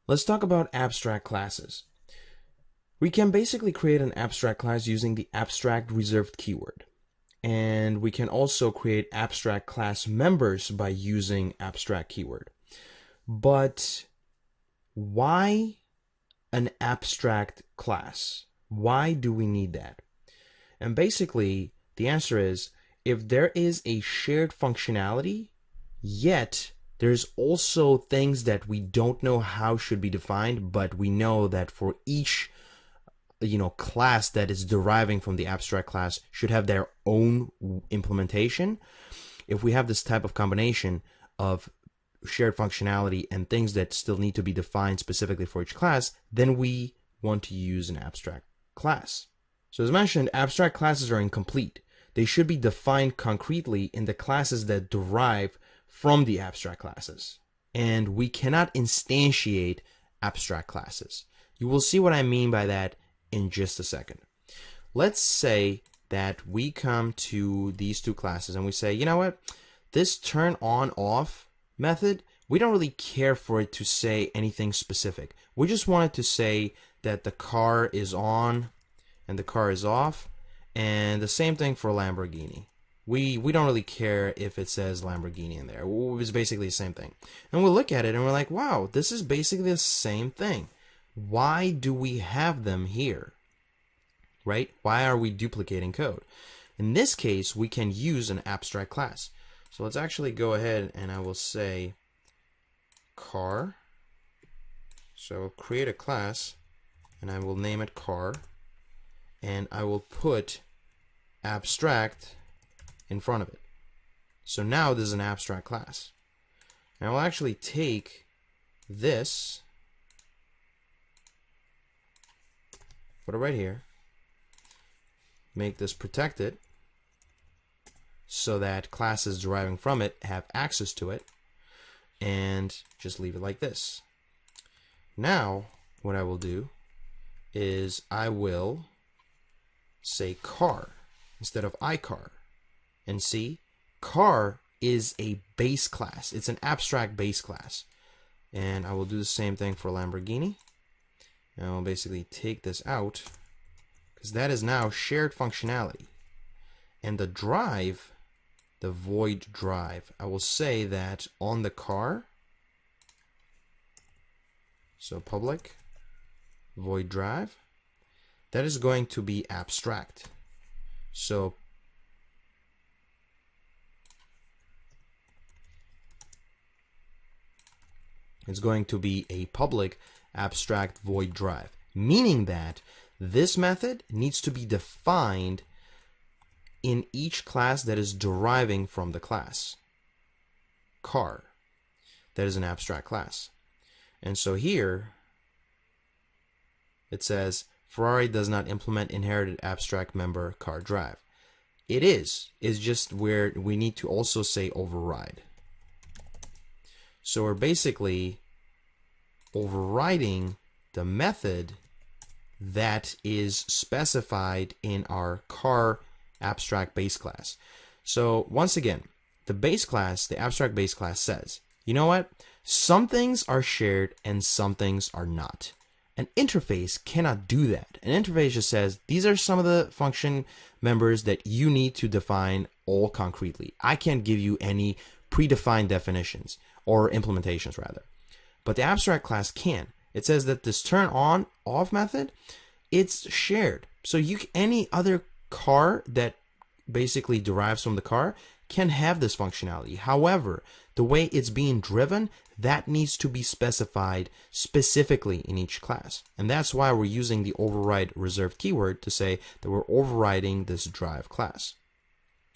Let's talk about abstract classes. We can basically create an abstract class using the abstract reserved keyword. And we can also create abstract class members by using abstract keyword. But why an abstract class? Why do we need that? And basically, the answer is if there is a shared functionality, yet there's also things that we don't know how should be defined, but we know that for each class that is deriving from the abstract class should have their own implementation. If we have this type of combination of shared functionality and things that still need to be defined specifically for each class, then we want to use an abstract class. So as mentioned, abstract classes are incomplete. They should be defined concretely in the classes that derive from the abstract classes. And we cannot instantiate abstract classes. You will see what I mean by that in just a second. Let's say that we come to these two classes and we say, you know what, this turn on off method, we don't really care for it to say anything specific. We just want it to say that the car is on and the car is off, and the same thing for Lamborghini. We don't really care if it says Lamborghini in there. It's basically the same thing. And we'll look at it and we're like, wow, this is basically the same thing. Why do we have them here? Right? Why are we duplicating code? In this case, we can use an abstract class. So let's actually go ahead and I will say car. So I'll create a class and I will name it car. And I will put abstract in front of it. So now this is an abstract class. And I will actually take this, put it right here, make this protected so that classes deriving from it have access to it, and just leave it like this. Now what I will do is I will say car instead of iCar. And see, car is a base class. It's an abstract base class. And I will do the same thing for Lamborghini. And I'll basically take this out because that is now shared functionality. And the drive, the void drive, I will say that on the car, so public void drive, that is going to be abstract. So it's going to be a public abstract void drive, meaning that this method needs to be defined in each class that is deriving from the class car. That is an abstract class. And so here it says Ferrari does not implement inherited abstract member car drive. It is. It's just where we need to also say override. So we're basically overriding the method that is specified in our car abstract base class. So once again, the base class, the abstract base class says, you know what? Some things are shared and some things are not. An interface cannot do that. An interface just says, these are some of the function members that you need to define all concretely. I can't give you any predefined definitions or implementations rather. But the abstract class can. It says that this turn on off method, it's shared. So any other car that basically derives from the car can have this functionality. However, the way it's being driven, that needs to be specified specifically in each class. And that's why we're using the override reserved keyword to say that we're overriding this drive class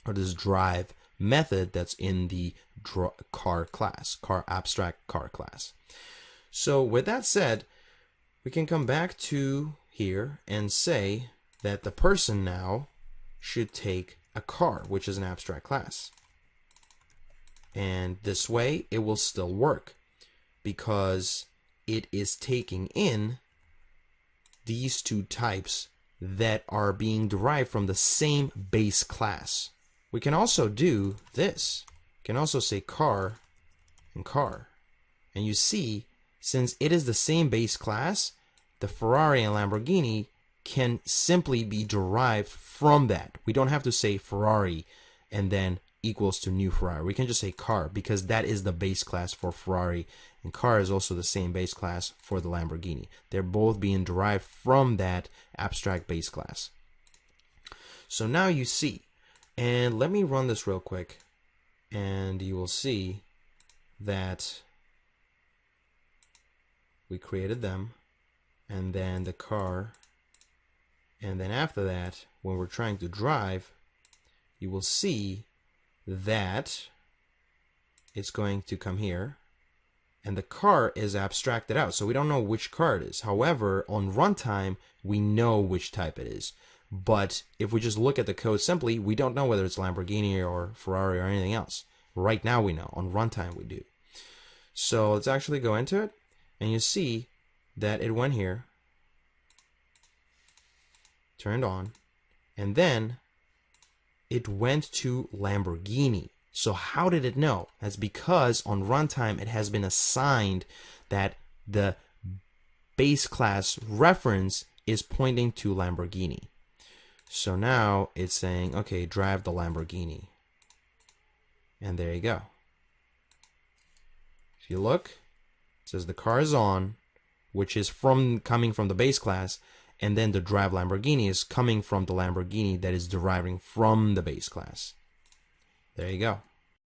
or this drive method that's in the car class, car abstract car class. So with that said, we can come back to here and say that the person now should take a car, which is an abstract class. And this way it will still work because it is taking in these two types that are being derived from the same base class. We can also do this. We can also say car and car. And you see since it is the same base class, the Ferrari and Lamborghini can simply be derived from that. We don't have to say Ferrari and then equals to new Ferrari. We can just say car because that is the base class for Ferrari, and car is also the same base class for the Lamborghini. They're both being derived from that abstract base class. So now you see, and let me run this real quick, and you will see that we created them, and then the car, and then after that, when we're trying to drive, you will see that it's going to come here, and the car is abstracted out, so we don't know which car it is. However, on runtime, we know which type it is. But if we just look at the code simply, we don't know whether it's Lamborghini or Ferrari or anything else. Right now we know. On runtime we do. So let's actually go into it, and you see that it went here, turned on, and then it went to Lamborghini. So how did it know? That's because on runtime it has been assigned that the base class reference is pointing to Lamborghini. So now it's saying, okay, drive the Lamborghini. And there you go. If you look, it says the car is on, which is coming from the base class, and then the drive Lamborghini is coming from the Lamborghini that is deriving from the base class. There you go.